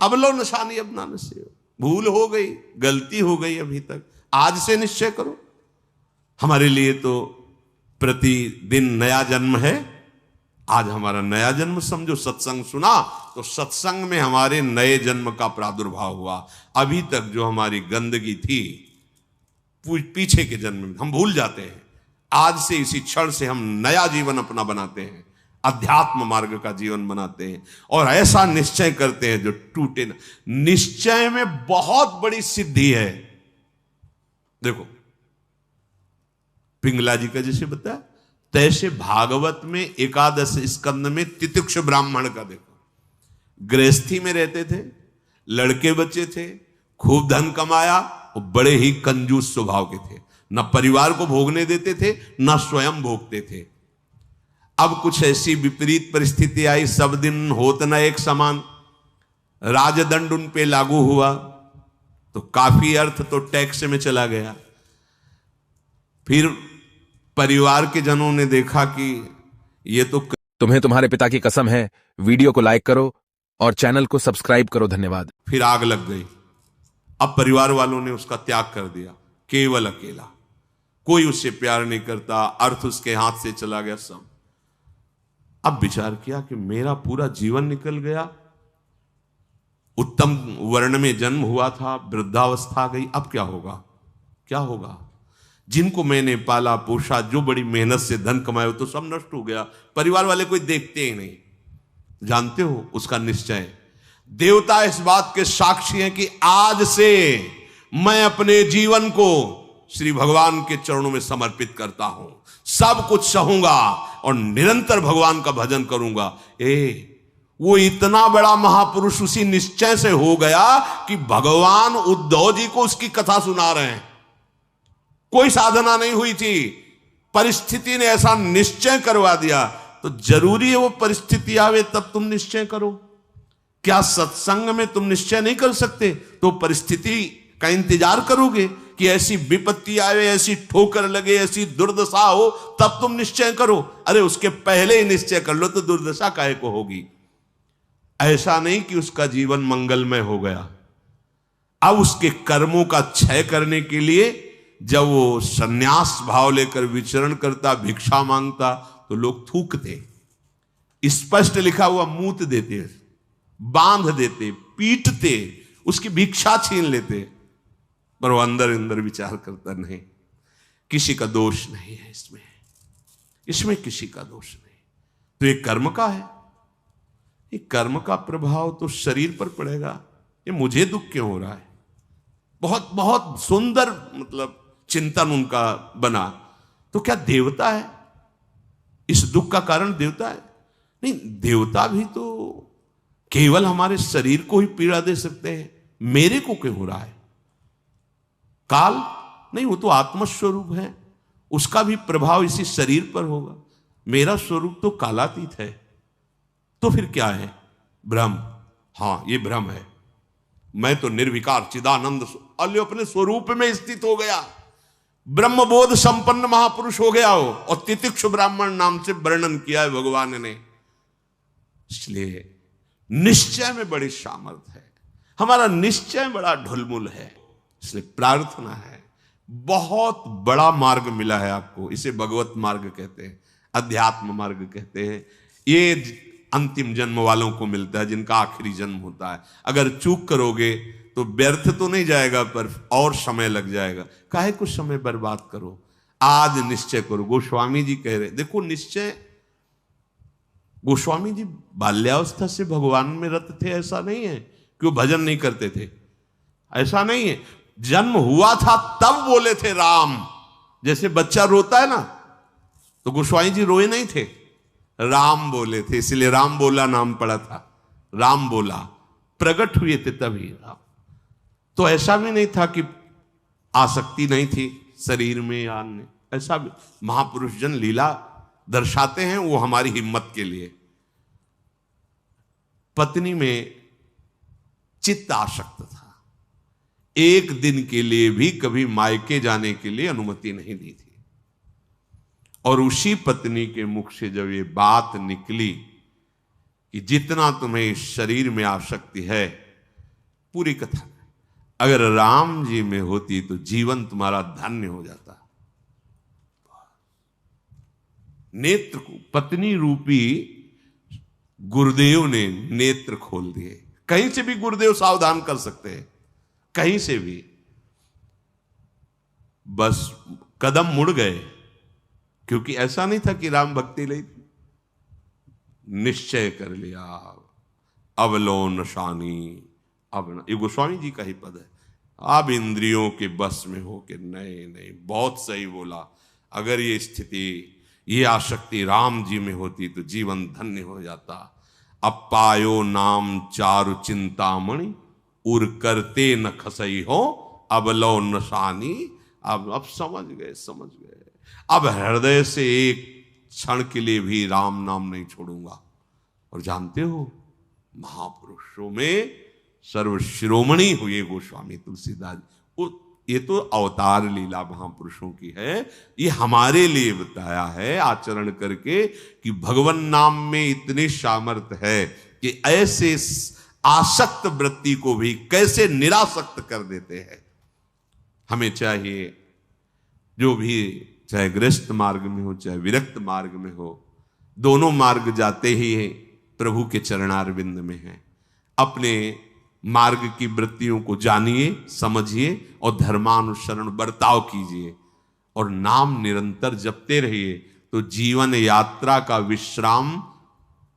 अब लो निशानी, अब ना नशे हो। भूल हो गई, गलती हो गई अभी तक, आज से निश्चय करो। हमारे लिए तो प्रतिदिन नया जन्म है। आज हमारा नया जन्म समझो। सत्संग सुना तो सत्संग में हमारे नए जन्म का प्रादुर्भाव हुआ। अभी तक जो हमारी गंदगी थी पीछे के जन्म में हम भूल जाते हैं। आज से इसी क्षण से हम नया जीवन अपना बनाते हैं, अध्यात्म मार्ग का जीवन बनाते हैं और ऐसा निश्चय करते हैं जो टूटे ना। निश्चय में बहुत बड़ी सिद्धि है। देखो पिंगला जी का जैसे बताया, तैसे भागवत में एकादश स्कंद में तितिक्ष ब्राह्मण का देखो। गृहस्थी में रहते थे, लड़के बच्चे थे, खूब धन कमाया और बड़े ही कंजूस स्वभाव के थे। न परिवार को भोगने देते थे, न स्वयं भोगते थे। अब कुछ ऐसी विपरीत परिस्थिति आई, सब दिन होत न एक समान, राजदंड उन पे लागू हुआ तो काफी अर्थ तो टैक्स में चला गया। फिर परिवार के जनों ने देखा कि ये तो तुम्हें तुम्हारे पिता की कसम है, वीडियो को लाइक करो और चैनल को सब्सक्राइब करो। धन्यवाद। फिर आग लग गई। अब परिवार वालों ने उसका त्याग कर दिया, केवल अकेला, कोई उससे प्यार नहीं करता, अर्थ उसके हाथ से चला गया सब। अब विचार किया कि मेरा पूरा जीवन निकल गया, उत्तम वर्ण में जन्म हुआ था, वृद्धावस्था आ गई, अब क्या होगा, क्या होगा। जिनको मैंने पाला पोषा, जो बड़ी मेहनत से धन कमाए, तो सब नष्ट हो गया। परिवार वाले कोई देखते ही नहीं। जानते हो उसका निश्चय, देवता इस बात के साक्षी हैं कि आज से मैं अपने जीवन को श्री भगवान के चरणों में समर्पित करता हूं, सब कुछ सहूंगा और निरंतर भगवान का भजन करूंगा। वो इतना बड़ा महापुरुष उसी निश्चय से हो गया कि भगवान उद्धव जी को उसकी कथा सुना रहे हैं। कोई साधना नहीं हुई थी, परिस्थिति ने ऐसा निश्चय करवा दिया। तो जरूरी है वो परिस्थिति आवे तब तुम निश्चय करो। क्या सत्संग में तुम निश्चय नहीं कर सकते तो परिस्थिति का इंतजार करोगे कि ऐसी विपत्ति आवे, ऐसी ठोकर लगे, ऐसी दुर्दशा हो तब तुम निश्चय करो? अरे उसके पहले ही निश्चय कर लो तो दुर्दशा काहे को होगी। ऐसा नहीं कि उसका जीवन मंगलमय हो गया। अब उसके कर्मों का क्षय करने के लिए जब वो संन्यास भाव लेकर विचरण करता, भिक्षा मांगता, तो लोग थूकते, स्पष्ट लिखा हुआ मूत देते, बांध देते, पीटते, उसकी भिक्षा छीन लेते। पर वो अंदर अंदर विचार करता, नहीं, किसी का दोष नहीं है इसमें, इसमें किसी का दोष नहीं। तो ये कर्म का है, ये कर्म का प्रभाव तो शरीर पर पड़ेगा। ये मुझे दुख क्यों हो रहा है? बहुत बहुत सुंदर मतलब चिंतन उनका बना। तो क्या देवता है? इस दुख का कारण देवता है? नहीं, देवता भी तो केवल हमारे शरीर को ही पीड़ा दे सकते हैं। मेरे को क्यों हो रहा है? काल नहीं, वो तो आत्मस्वरूप है, उसका भी प्रभाव इसी शरीर पर होगा। मेरा स्वरूप तो कालातीत है। तो फिर क्या है? भ्रम। हां, ये भ्रम है। मैं तो निर्विकार चिदानंद अपने स्वरूप में स्थित हो गया, ब्रह्मबोध संपन्न महापुरुष हो गया हो। और तितिक्ष ब्राह्मण नाम से वर्णन किया है भगवान ने। इसलिए निश्चय में बड़ी सामर्थ्य है। हमारा निश्चय बड़ा ढुलमुल है। इसलिए प्रार्थना है, बहुत बड़ा मार्ग मिला है आपको। इसे भगवत मार्ग कहते हैं, अध्यात्म मार्ग कहते हैं। ये अंतिम जन्म वालों को मिलता है, जिनका आखिरी जन्म होता है। अगर चूक करोगे तो व्यर्थ तो नहीं जाएगा, पर और समय लग जाएगा। काहे कुछ समय बर्बाद करो, आज निश्चय करो। गोस्वामी जी कह रहे, देखो निश्चय, गोस्वामी जी बाल्यावस्था से भगवान में रत थे, ऐसा नहीं है कि वो भजन नहीं करते थे, ऐसा नहीं है। जन्म हुआ था तब बोले थे राम। जैसे बच्चा रोता है ना, तो गोस्वामी जी रोए नहीं थे, राम बोले थे, इसलिए राम बोला नाम पड़ा था। राम बोला, प्रकट हुए थे तभी राम। तो ऐसा भी नहीं था कि आसक्ति नहीं थी शरीर में या अन्य, ऐसा भी महापुरुष जन लीला दर्शाते हैं, वो हमारी हिम्मत के लिए। पत्नी में चित्त आसक्त था, एक दिन के लिए भी कभी मायके जाने के लिए अनुमति नहीं दी थी। और उसी पत्नी के मुख से जब ये बात निकली कि जितना तुम्हें इस शरीर में आसक्ति है, पूरी कथा अगर राम जी में होती तो जीवन तुम्हारा धन्य हो जाता। नेत्र को पत्नी रूपी गुरुदेव ने नेत्र खोल दिए। कहीं से भी गुरुदेव सावधान कर सकते हैं, कहीं से भी, बस कदम मुड़ गए। क्योंकि ऐसा नहीं था कि राम भक्ति नहीं थी, निश्चय कर लिया अवलो नशानी। अब ये गोस्वामी जी का ही पद है, अब इंद्रियों के बस में हो के नहीं नहीं, बहुत सही बोला। अगर ये स्थिति, ये आसक्ति राम जी में होती तो जीवन धन्य हो जाता। अब पायो नाम चारु चिंतामणि, उर करते न खसई हो अवलो नशानी। अब समझ गए, समझ गए। अब हृदय से एक क्षण के लिए भी राम नाम नहीं छोड़ूंगा। और जानते हो, महापुरुषों में सर्वशिरोमणि हुए गोस्वामी तुलसीदास। ये तो अवतार लीला महापुरुषों की है, ये हमारे लिए बताया है आचरण करके कि भगवान नाम में इतनी सामर्थ्य है कि ऐसे आसक्त वृत्ति को भी कैसे निरासक्त कर देते हैं। हमें चाहिए जो भी, चाहे गृहस्थ मार्ग में हो चाहे विरक्त मार्ग में हो, दोनों मार्ग जाते ही प्रभु के चरणारविंद में है। अपने मार्ग की वृत्तियों को जानिए, समझिए और धर्मानुसरण बर्ताव कीजिए और नाम निरंतर जपते रहिए। तो जीवन यात्रा का विश्राम,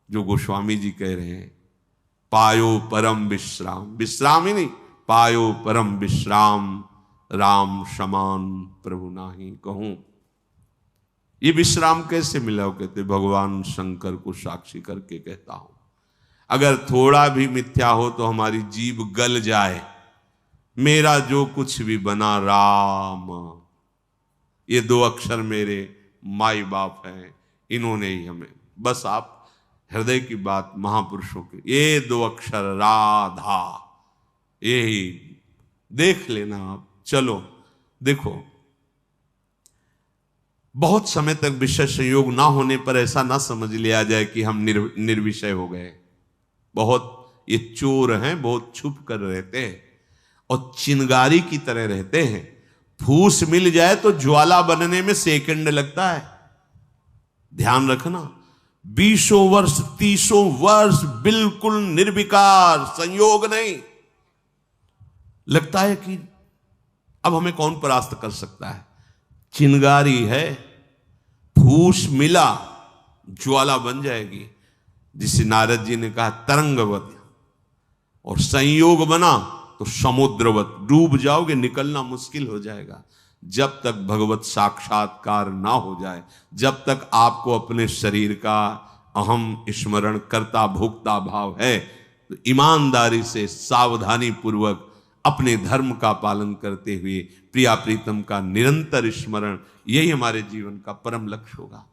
जो गोस्वामी जी कह रहे हैं, पायो परम विश्राम, विश्राम ही नहीं, पायो परम विश्राम, राम समान प्रभु नाही कहूं। ये विश्राम कैसे मिला? वो कहते भगवान शंकर को साक्षी करके कहता हूं। अगर थोड़ा भी मिथ्या हो तो हमारी जीभ गल जाए, मेरा जो कुछ भी बना राम, ये दो अक्षर मेरे माई बाप हैं, इन्होंने ही हमें, बस आप हृदय की बात महापुरुषों की, ये दो अक्षर राधा, यही देख लेना आप। चलो देखो, बहुत समय तक विषय संयोग ना होने पर ऐसा ना समझ लिया जाए कि हम निर्विषय हो गए। बहुत ये चोर हैं, बहुत छुप कर रहते हैं और चिंगारी की तरह रहते हैं। फूस मिल जाए तो ज्वाला बनने में सेकंड लगता है। ध्यान रखना, 20 वर्ष 30 वर्ष बिल्कुल निर्विकार, संयोग नहीं। लगता है कि अब हमें कौन परास्त कर सकता है। चिंगारी है, फूस मिला ज्वाला बन जाएगी, जिसे नारद जी ने कहा तरंगवत, और संयोग बना तो समुद्रवत, डूब जाओगे, निकलना मुश्किल हो जाएगा। जब तक भगवत साक्षात्कार ना हो जाए, जब तक आपको अपने शरीर का अहम स्मरण करता भोक्ता भाव है, तो ईमानदारी से सावधानी पूर्वक अपने धर्म का पालन करते हुए प्रिया प्रीतम का निरंतर स्मरण, यही हमारे जीवन का परम लक्ष्य होगा।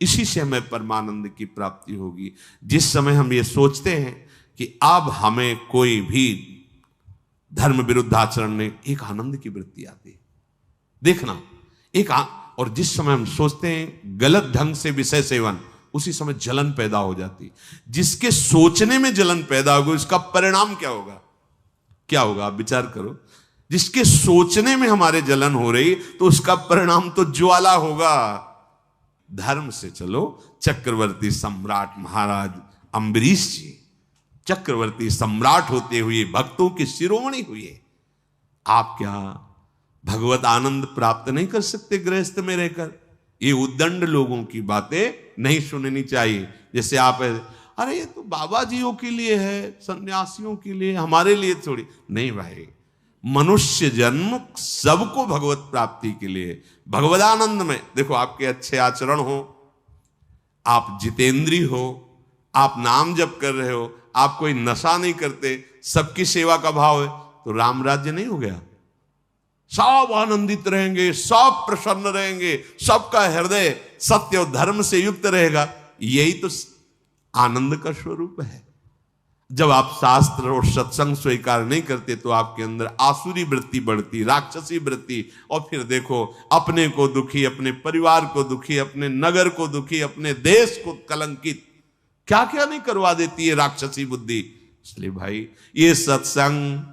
इसी से हमें परमानंद की प्राप्ति होगी। जिस समय हम ये सोचते हैं कि अब हमें कोई भी धर्म विरुद्ध आचरण नहीं, एक आनंद की वृत्ति आती है। देखना, और जिस समय हम सोचते हैं गलत ढंग से विषय सेवन, उसी समय जलन पैदा हो जाती। जिसके सोचने में जलन पैदा होगी, उसका परिणाम क्या होगा? क्या होगा आप विचार करो। जिसके सोचने में हमारे जलन हो रही, तो उसका परिणाम तो ज्वाला होगा। धर्म से चलो। चक्रवर्ती सम्राट महाराज अम्बरीश जी चक्रवर्ती सम्राट होते हुए भक्तों के शिरोमणि हुए। आप क्या भगवत आनंद प्राप्त नहीं कर सकते गृहस्थ में रहकर? ये उद्दंड लोगों की बातें नहीं सुननी चाहिए। जैसे आप, अरे ये तो बाबा जियों के लिए है, सन्यासियों के लिए, हमारे लिए थोड़ी नहीं। भाई, मनुष्य जन्म सबको भगवत प्राप्ति के लिए, भगवदानंद में। देखो, आपके अच्छे आचरण हो, आप जितेंद्री हो, आप नाम जप कर रहे हो, आप कोई नशा नहीं करते, सबकी सेवा का भाव है, तो राम राज्य नहीं हो गया? सब आनंदित रहेंगे, सब प्रसन्न रहेंगे, सबका हृदय सत्य और धर्म से युक्त रहेगा। यही तो आनंद का स्वरूप है। जब आप शास्त्र और सत्संग स्वीकार नहीं करते तो आपके अंदर आसुरी वृत्ति बढ़ती, राक्षसी वृत्ति, और फिर देखो अपने को दुखी, अपने परिवार को दुखी, अपने नगर को दुखी, अपने देश को कलंकित, क्या क्या नहीं करवा देती है राक्षसी बुद्धि। इसलिए भाई, ये सत्संग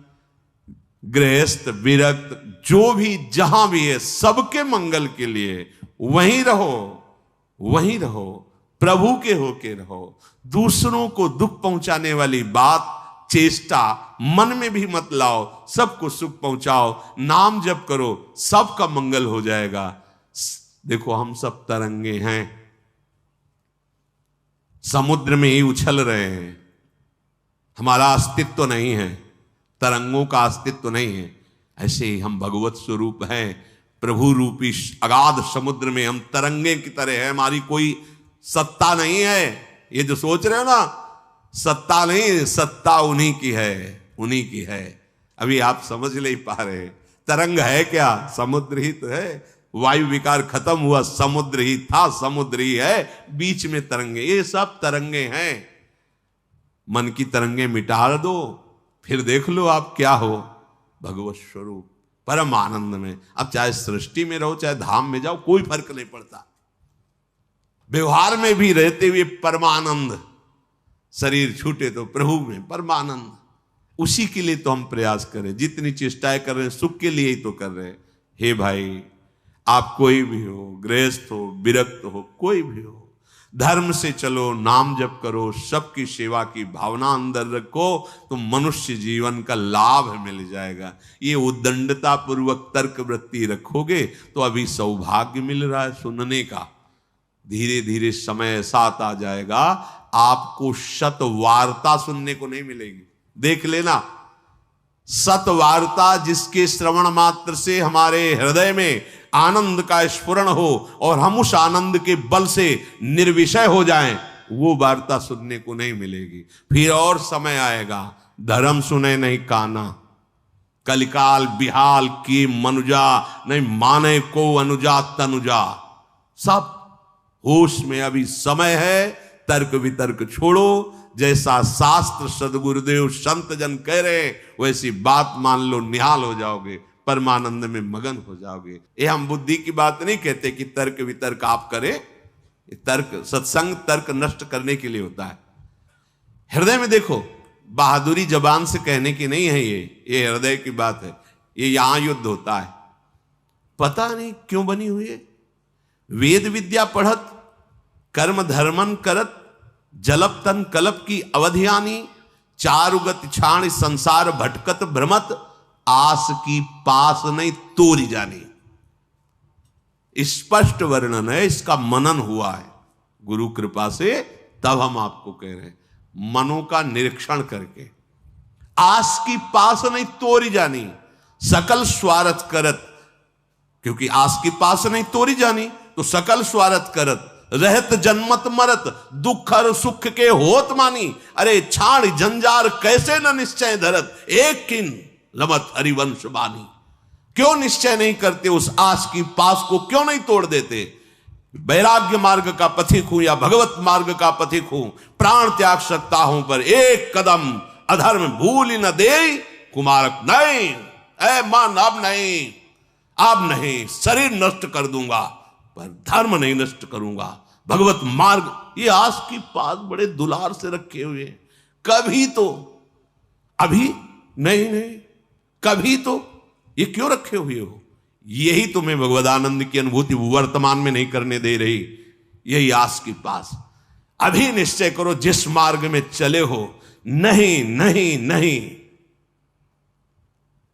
गृहस्थ विरक्त जो भी जहां भी है, सबके मंगल के लिए वहीं रहो, वहीं रहो, प्रभु के होके रहो। दूसरों को दुख पहुंचाने वाली बात, चेष्टा मन में भी मत लाओ, सबको सुख पहुंचाओ, नाम जप करो, सबका मंगल हो जाएगा। देखो हम सब तरंगे हैं, समुद्र में ही उछल रहे हैं, हमारा अस्तित्व नहीं है, तरंगों का अस्तित्व नहीं है। ऐसे ही हम भगवत स्वरूप हैं, प्रभु रूपी अगाध समुद्र में हम तरंगे की तरह है, हमारी कोई सत्ता नहीं है। ये जो सोच रहे हो ना, सत्ता नहीं, सत्ता उन्हीं की है, उन्हीं की है। अभी आप समझ नहीं पा रहे, तरंग है क्या? समुद्र ही तो है। वायु विकार खत्म हुआ, समुद्र ही था, समुद्र ही है, बीच में तरंगे, ये सब तरंगे हैं। मन की तरंगे मिटा दो, फिर देख लो आप क्या हो, भगवत स्वरूप परम आनंद में। अब चाहे सृष्टि में रहो, चाहे धाम में जाओ, कोई फर्क नहीं पड़ता। व्यवहार में भी रहते हुए परमानंद, शरीर छूटे तो प्रभु में परमानंद। उसी के लिए तो हम प्रयास करें, जितनी चेष्टाएं कर रहे हैं सुख के लिए ही तो कर रहे हैं। हे भाई, आप कोई भी हो, गृहस्थ हो, विरक्त हो, कोई भी हो, धर्म से चलो, नाम जप करो, सबकी सेवा की भावना अंदर रखो, तो मनुष्य जीवन का लाभ मिल जाएगा। ये उद्दंडता पूर्वक तर्क वृत्ति रखोगे तो अभी सौभाग्य मिल रहा है सुनने का, धीरे धीरे समय ऐसा आ जाएगा आपको शत वार्ता सुनने को नहीं मिलेगी। देख लेना, सत वार्ता जिसके श्रवण मात्र से हमारे हृदय में आनंद का स्फुरण हो और हम उस आनंद के बल से निर्विषय हो जाएं, वो वार्ता सुनने को नहीं मिलेगी। फिर और समय आएगा, धर्म सुने नहीं काना, कलिकाल बिहाल की मनुजा, नहीं माने को अनुजा तनुजा। सब होश में अभी समय है, तर्क वितर्क छोड़ो, जैसा शास्त्र सदगुरुदेव संत जन कह रहे वैसी बात मान लो, निहाल हो जाओगे, परमानंद में मगन हो जाओगे। ये हम बुद्धि की बात नहीं कहते कि तर्क वितर्क आप करें, तर्क सत्संग तर्क नष्ट करने के लिए होता है। हृदय में देखो, बहादुरी जबान से कहने की नहीं है, ये हृदय की बात है। ये यहां युद्ध होता है, पता नहीं क्यों बनी हुई है। वेद विद्या पढ़त, कर्म धर्मन करत, जलप तन कलप की अवधियानी, चारुगत छाण संसार भटकत भ्रमत, आस की पास नहीं तोरी जानी। स्पष्ट वर्णन है, इसका मनन हुआ है गुरु कृपा से, तब हम आपको कह रहे हैं, मनों का निरीक्षण करके। आस की पास नहीं तोरी जानी, सकल स्वार्थ करत, क्योंकि आस की पास नहीं तोरी जानी तो सकल स्वार्थ करत, रहत जन्मत मरत, दुख और सुख के होत मानी। अरे छाड़ जंजार कैसे न निश्चय धरत, एक किन लमत हरिवंश बानी। क्यों निश्चय नहीं करते, उस आस की पास को क्यों नहीं तोड़ देते? वैराग्य मार्ग का पथिक हूं या भगवत मार्ग का पथिक हूं, प्राण त्याग सकता हूं पर एक कदम अधर्म भूल न दे कुमारक नहीं। ऐ मन अब नहीं, अब नहीं, शरीर नष्ट कर दूंगा पर धर्म नहीं नष्ट करूंगा, भगवत मार्ग। ये आस की पास बड़े दुलार से रखे हुए, कभी तो, अभी नहीं, कभी तो, ये क्यों रखे हुए हो? यही तुम्हें भगवदानंद की अनुभूति वर्तमान में नहीं करने दे रही, यही आस की पास। अभी निश्चय करो जिस मार्ग में चले हो, नहीं नहीं नहीं,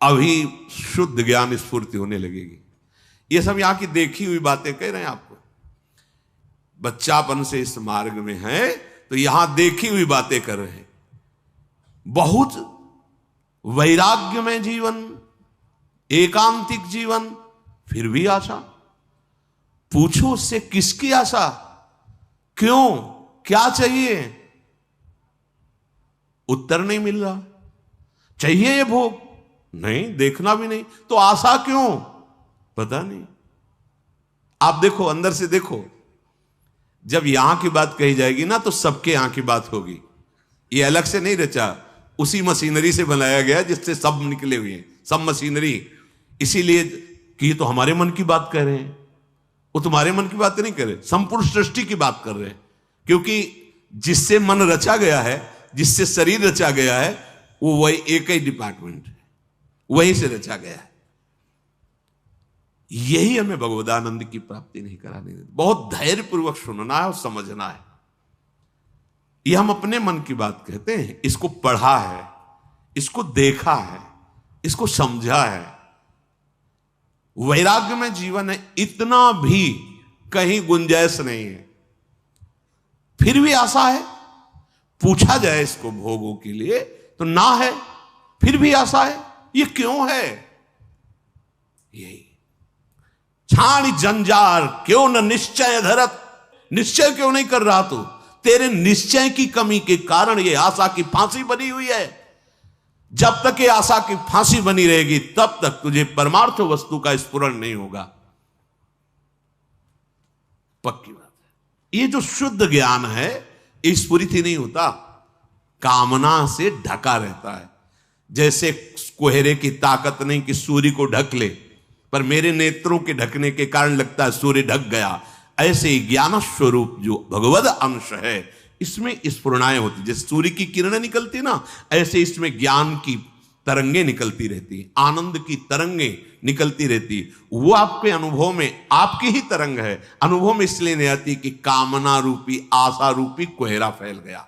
अभी शुद्ध ज्ञान स्फूर्ति होने लगेगी। ये सब यहां की देखी हुई बातें कह रहे हैं आपको। बच्चापन से इस मार्ग में है तो यहां देखी हुई बातें कर रहे हैं। बहुत वैराग्य में जीवन, एकांतिक जीवन, फिर भी आशा। पूछो उससे किसकी आशा, क्यों, क्या चाहिए? उत्तर नहीं मिल रहा। चाहिए ये भोग? नहीं, देखना भी नहीं, तो आशा क्यों? पता नहीं। आप देखो, अंदर से देखो, जब यहां की बात कही जाएगी ना तो सबके यहां की बात होगी। ये अलग से नहीं रचा, उसी मशीनरी से बनाया गया जिससे सब निकले हुए हैं, सब मशीनरी। इसीलिए कि तो हमारे मन की बात कर रहे हैं, वो तुम्हारे मन की बात नहीं कर रहे, संपूर्ण सृष्टि की बात कर रहे हैं। क्योंकि जिससे मन रचा गया है, जिससे शरीर रचा गया है, वो वही एक ही डिपार्टमेंट है। वहीं से रचा गया है। यही हमें भगवदानंद की प्राप्ति नहीं करानी देती। बहुत धैर्यपूर्वक सुनना है और समझना है। यह हम अपने मन की बात कहते हैं, इसको पढ़ा है, इसको देखा है, इसको समझा है। वैराग्य में जीवन है, इतना भी कहीं गुंजाइश नहीं है। फिर भी आशा है, पूछा जाए इसको भोगों के लिए तो ना है, फिर भी आशा है। ये क्यों है? यही छाणी जंजार क्यों न निश्चय धरत। निश्चय क्यों नहीं कर रहा तू? तेरे निश्चय की कमी के कारण ये आशा की फांसी बनी हुई है। जब तक ये आशा की फांसी बनी रहेगी तब तक तुझे परमार्थ वस्तु का स्फुरण नहीं होगा। पक्की बात है। ये जो शुद्ध ज्ञान है स्फुरित ही नहीं होता, कामना से ढका रहता है। जैसे कोहरे की ताकत नहीं कि सूर्य को ढक ले, पर मेरे नेत्रों के ढकने के कारण लगता है सूर्य ढक गया। ऐसे ही ज्ञान स्वरूप जो भगवद अंश है इसमें स्फुरणाएं होती, जैसे सूर्य की किरणें निकलती ना, ऐसे इसमें ज्ञान की तरंगे निकलती रहती, आनंद की तरंगे निकलती रहती। वो आपके अनुभव में आपकी ही तरंग है। अनुभव में इसलिए नहीं आती कि कामना रूपी आशा रूपी कोहरा फैल गया।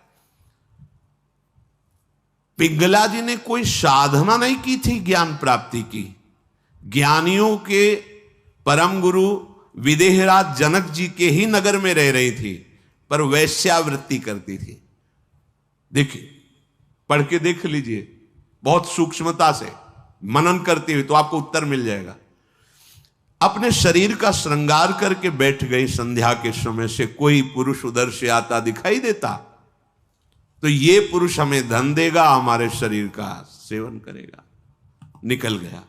पिंगला जी ने कोई साधना नहीं की थी ज्ञान प्राप्ति की। ज्ञानियों के परम गुरु विदेहराज जनक जी के ही नगर में रह रही थी, पर वैश्यावृत्ति करती थी। देखिए, पढ़ के देख लीजिए, बहुत सूक्ष्मता से मनन करते हुए तो आपको उत्तर मिल जाएगा। अपने शरीर का श्रृंगार करके बैठ गई। संध्या के समय से कोई पुरुष उधर से आता दिखाई देता तो ये पुरुष हमें धन देगा, हमारे शरीर का सेवन करेगा, निकल गया।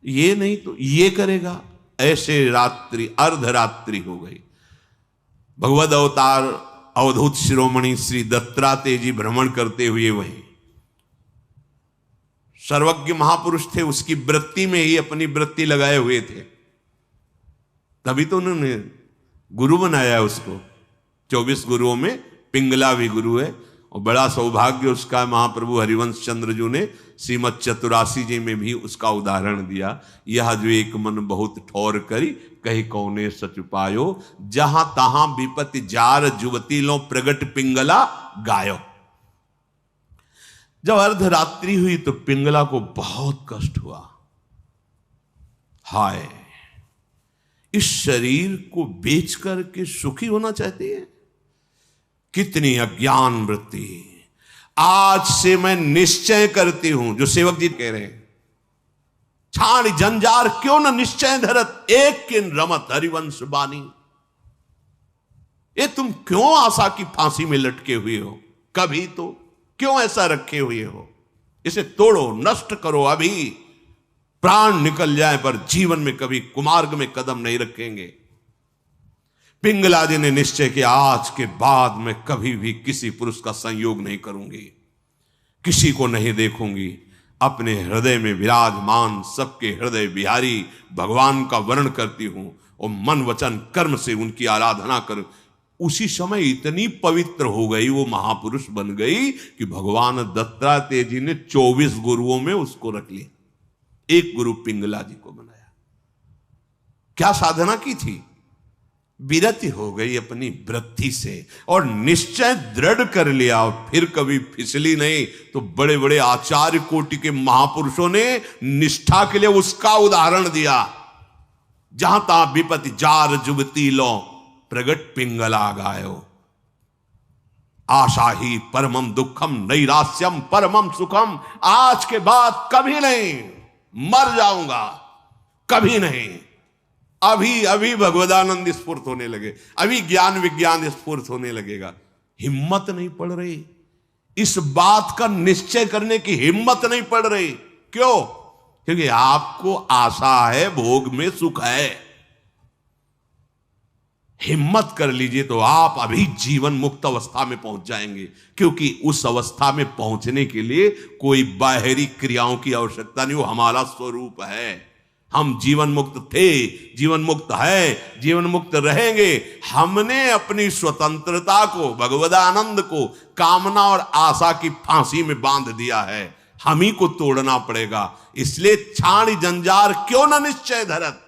ये नहीं तो ये करेगा। ऐसे रात्रि अर्धरात्रि हो गई। भगवद अवतार अवधूत शिरोमणि श्री दत्तात्रेय जी भ्रमण करते हुए वहीं सर्वज्ञ महापुरुष थे, उसकी वृत्ति में ही अपनी वृत्ति लगाए हुए थे। तभी तो उन्होंने गुरु बनाया उसको। 24 गुरुओं में पिंगला भी गुरु है। और बड़ा सौभाग्य उसका महाप्रभु हरिवंश चंद्र जी ने श्रीमद चतुरासी जी में भी उसका उदाहरण दिया। यह जो एक मन बहुत ठौर करी कही कौने सच पायो, जहां तहां विपत्ति जार जुवती लो प्रगट पिंगला गायो। जब अर्धरात्रि हुई तो पिंगला को बहुत कष्ट हुआ। हाय, इस शरीर को बेच करके सुखी होना चाहती है। कितनी अज्ञान वृत्ति। आज से मैं निश्चय करती हूं, जो सेवक जी कह रहे हैं, छाण जंजार क्यों न निश्चय धरत, एक किन रमत हरिवंश बानी। ये तुम क्यों आशा की फांसी में लटके हुए हो? कभी तो क्यों ऐसा रखे हुए हो? इसे तोड़ो, नष्ट करो अभी। प्राण निकल जाए पर जीवन में कभी कुमार्ग में कदम नहीं रखेंगे। पिंगला जी ने निश्चय किया, आज के बाद मैं कभी भी किसी पुरुष का संयोग नहीं करूंगी, किसी को नहीं देखूंगी। अपने हृदय में विराजमान सबके हृदय बिहारी भगवान का वर्ण करती हूं और मन वचन कर्म से उनकी आराधना कर। उसी समय इतनी पवित्र हो गई, वो महापुरुष बन गई कि भगवान दत्तात्रेय जी ने 24 गुरुओं में उसको रख लिया, एक गुरु पिंगला जी को बनाया। क्या साधना की थी? विरति हो गई अपनी वृत्ति से और निश्चय दृढ़ कर लिया और फिर कभी फिसली नहीं। तो बड़े बड़े आचार्य कोटि के महापुरुषों ने निष्ठा के लिए उसका उदाहरण दिया। जहां तहां विपत्ति जार जुगती लो प्रगट पिंगला गायो। आशा ही परमम दुखम नैरास्यम परमम सुखम। आज के बाद कभी नहीं, मर जाऊंगा, कभी नहीं। अभी अभी भगवदानंद स्फूर्त होने लगे, अभी ज्ञान विज्ञान स्फूर्त होने लगेगा। हिम्मत नहीं पड़ रही, इस बात का निश्चय करने की हिम्मत नहीं पड़ रही। क्यों? क्योंकि आपको आशा है, भोग में सुख है। हिम्मत कर लीजिए तो आप अभी जीवन मुक्त अवस्था में पहुंच जाएंगे। क्योंकि उस अवस्था में पहुंचने के लिए कोई बाहरी क्रियाओं की आवश्यकता नहीं, वो हमारा स्वरूप है। हम जीवन मुक्त थे, जीवन मुक्त है, जीवन मुक्त रहेंगे। हमने अपनी स्वतंत्रता को, भगवदानंद को कामना और आशा की फांसी में बांध दिया है। हम ही को तोड़ना पड़ेगा। इसलिए छाणी जंजार क्यों न निश्चय धरत,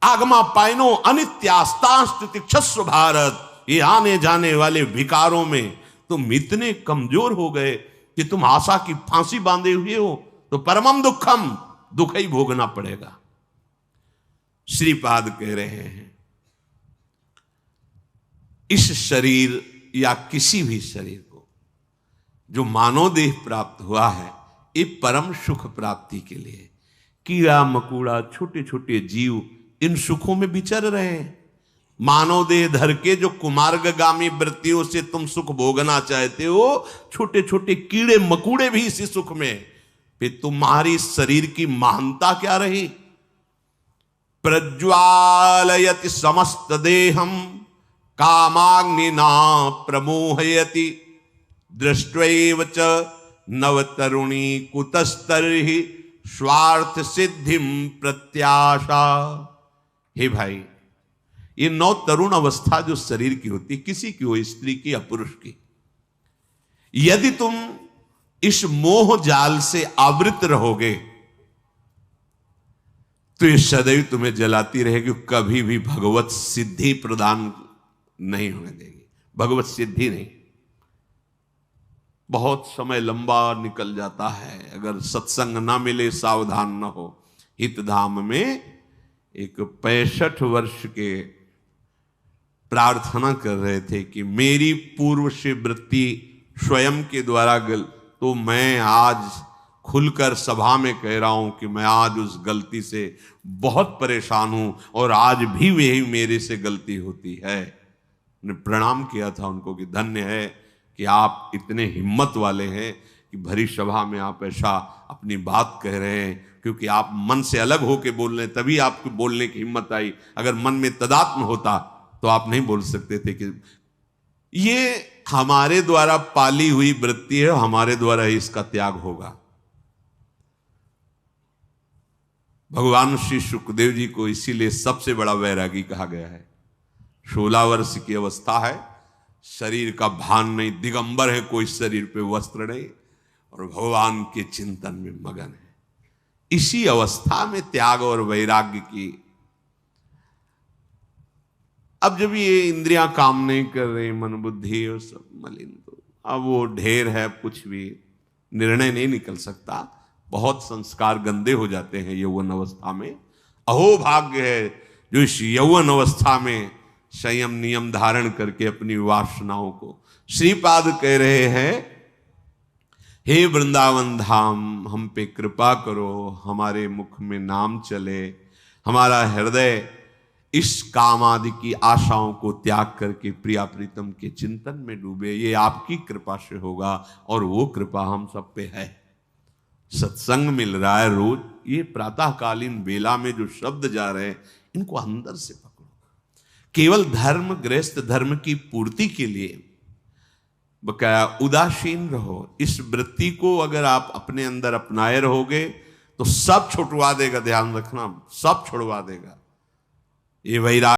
आगमा पाइनो अनित्यास्तास्तिक्षस्व भारत। ये आने जाने वाले विकारों में तुम इतने कमजोर हो गए कि तुम आशा की फांसी बांधे हुए हो, तो परमम दुखम, दुख ही भोगना पड़ेगा। श्रीपाद कह रहे हैं इस शरीर या किसी भी शरीर को जो मानव देह प्राप्त हुआ है, ये परम सुख प्राप्ति के लिए। कीड़ा मकोड़ा छोटे छोटे जीव इन सुखों में विचर रहे हैं। मानव देह धर के जो कुमार्गगामी वृत्तियों से तुम सुख भोगना चाहते हो, छोटे छोटे कीड़े मकोड़े भी इसी सुख में। फिर तुम्हारी शरीर की महानता क्या रही? प्रज्वालयति समस्त देहम कामाग्निना प्रमोहयति दृष्ट्वैव च नवतरुणी कुतस्तर्हि स्वार्थ सिद्धिम प्रत्याशा। हे भाई, ये नौ तरुण अवस्था जो शरीर की होती, किसी की हो, स्त्री की या पुरुष की, यदि तुम इस मोह जाल से आवृत रहोगे तो ये सदैव तुम्हें जलाती रहेगी, कभी भी भगवत सिद्धि प्रदान नहीं होने देगी। भगवत सिद्धि नहीं। बहुत समय लंबा निकल जाता है अगर सत्संग ना मिले, सावधान ना हो। हितधाम में एक 65 वर्ष के प्रार्थना कर रहे थे कि मेरी पूर्व से वृत्ति स्वयं के द्वारा तो मैं आज खुलकर सभा में कह रहा हूं कि मैं आज उस गलती से बहुत परेशान हूं और आज भी वही मेरे से गलती होती है। मैंने प्रणाम किया था उनको कि धन्य है कि आप इतने हिम्मत वाले हैं कि भरी सभा में आप ऐसा अपनी बात कह रहे हैं, क्योंकि आप मन से अलग होकर बोल रहे हैं, तभी आपको बोलने की हिम्मत आई। अगर मन में तदात्म होता तो आप नहीं बोल सकते थे। कि ये हमारे द्वारा पाली हुई वृत्ति है, हमारे द्वारा ही इसका त्याग होगा। भगवान श्री सुखदेव जी को इसीलिए सबसे बड़ा वैरागी कहा गया है। 16 वर्ष की अवस्था है, शरीर का भान नहीं, दिगंबर है, कोई शरीर पे वस्त्र नहीं, और भगवान के चिंतन में मगन है। इसी अवस्था में त्याग और वैराग्य की। अब जब ये इंद्रियां काम नहीं कर रही, मन बुद्धि और सब मलिन, तो अब वो ढेर है, कुछ भी निर्णय नहीं निकल सकता। बहुत संस्कार गंदे हो जाते हैं यौवन अवस्था में। अहो भाग्य है जो इस यौवन अवस्था में संयम नियम धारण करके अपनी वासनाओं को। श्रीपाद कह रहे हैं, हे वृंदावन धाम, हम पे कृपा करो, हमारे मुख में नाम चले, हमारा हृदय इस काम आदि की आशाओं को त्याग करके प्रिया प्रीतम के चिंतन में डूबे। ये आपकी कृपा से होगा, और वो कृपा हम सब पे है। सत्संग मिल रहा है रोज, ये प्रातःकालीन बेला में जो शब्द जा रहे हैं, इनको अंदर से पकड़ो। केवल धर्म, गृहस्थ धर्म की पूर्ति के लिए बकाया उदासीन रहो। इस वृत्ति को अगर आप अपने अंदर अपनाए रहोगे तो सब छुड़वा देगा। ध्यान रखना, सब छुड़वा देगा। ये वैराग्य